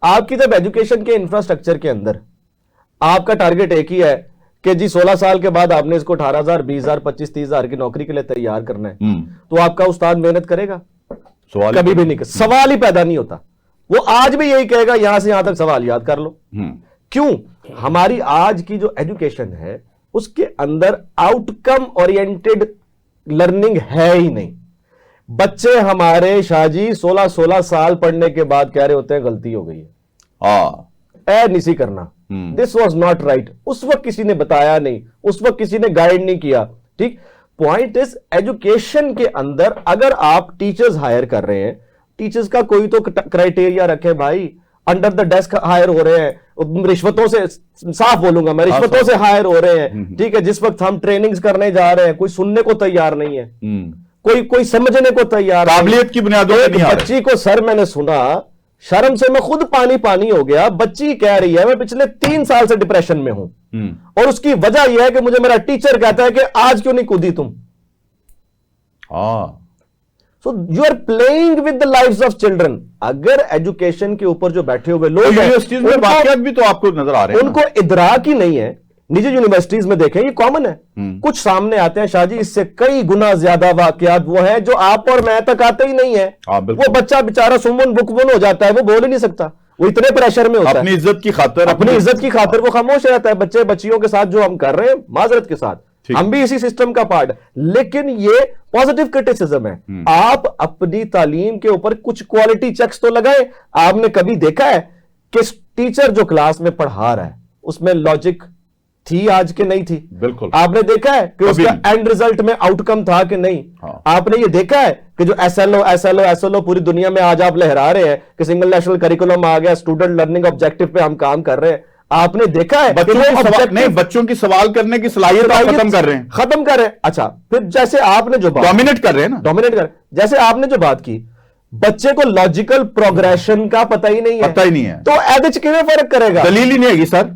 आपकी जब एजुकेशन के इंफ्रास्ट्रक्चर के अंदर आपका टारगेट एक ही है कि जी 16 साल के बाद आपने इसको 18,000, 20,000, 25,000, 30,000 की नौकरी के लिए तैयार करना है, तो आपका उस्ताद मेहनत करेगा? सवाल कभी भी नहीं, सवाल ही पैदा नहीं होता। वो आज भी यही कहेगा यहां से यहां तक सवाल याद कर लो। क्यों? हमारी आज की जो एजुकेशन है उसके अंदर आउटकम ओरिएंटेड लर्निंग है ही नहीं। बच्चे हमारे शाहजी 16 साल पढ़ने के बाद कह रहे होते हैं गलती हो गई है, ए निसी करना, दिस वॉज नॉट राइट। उस वक्त किसी ने बताया नहीं, उस वक्त किसी ने गाइड नहीं किया। ठीक, पॉइंट इज एजुकेशन के अंदर अगर आप टीचर्स हायर कर रहे हैं, टीचर्स का कोई तो क्राइटेरिया रखें भाई। अंडर द डेस्क हायर हो रहे हैं, रिश्वतों से, साफ बोलूंगा मैं, रिश्वतों से हायर हो रहे हैं। ठीक है, जिस वक्त हम ट्रेनिंग्स करने जा रहे हैं कोई सुनने को तैयार नहीं है, कोई समझने को तैयार, काबिलियत की बुनियादों पर नहीं आ रहे। बच्ची को सर मैंने सुना, शर्म से मैं खुद पानी हो गया। बच्ची कह रही है मैं पिछले 3 साल से डिप्रेशन में हूं, और उसकी वजह यह है कि मुझे मेरा टीचर कहता है कि आज क्यों नहीं कूदी तुम। So you are playing with the lives of children. अगर एजुकेशन के ऊपर जो बैठे हुए लोग यूनिवर्सिटीज में वाकयात भी तो आपको नजर आ रहे हैं, उनको इदराक ही नहीं है। निजी यूनिवर्सिटीज में देखें, ये कॉमन है। कुछ सामने आते हैं शाहजी, इससे कई गुना ज्यादा वाकयात वो हैं जो आप और मैं तक आते ही नहीं है। वो बच्चा बेचारा सुमन बुकबुन हो जाता है, वो बोल ही नहीं सकता, वो इतने प्रेशर में होता है। अपनी इज्जत की खातिर वो खामोश रहता है। बच्चे बच्चियों के साथ जो हम कर रहे हैं, माजरत के साथ, हम भी इसी सिस्टम का पार्ट। लेकिन ये पॉजिटिव क्रिटिसिज्म है। आप अपनी तालीम के ऊपर कुछ क्वालिटी चेक्स तो लगाए। आपने कभी देखा है कि टीचर जो क्लास में पढ़ा रहा है उसमें लॉजिक थी आज के नहीं थी? बिल्कुल। आपने देखा है कि उसका एंड रिजल्ट में आउटकम था कि नहीं? आपने ये देखा है कि जो एसएलओ पूरी दुनिया में आज आप लहरा रहे हैं कि सिंगल नेशनल करिकुलम आ गया, स्टूडेंट लर्निंग ऑब्जेक्टिव पे हम काम कर रहे हैं। आपने देखा है बच्चों की सवाल करने की सलाहियत खत्म कर रहे हैं। अच्छा, फिर जैसे आपने जो डोमिनेट कर रहे हैं ना, जैसे आपने जो बात की, बच्चे को लॉजिकल प्रोग्रेशन का पता ही नहीं है, तो एदिच किवें फर्क करेगा? दलील ही नहीं है सर।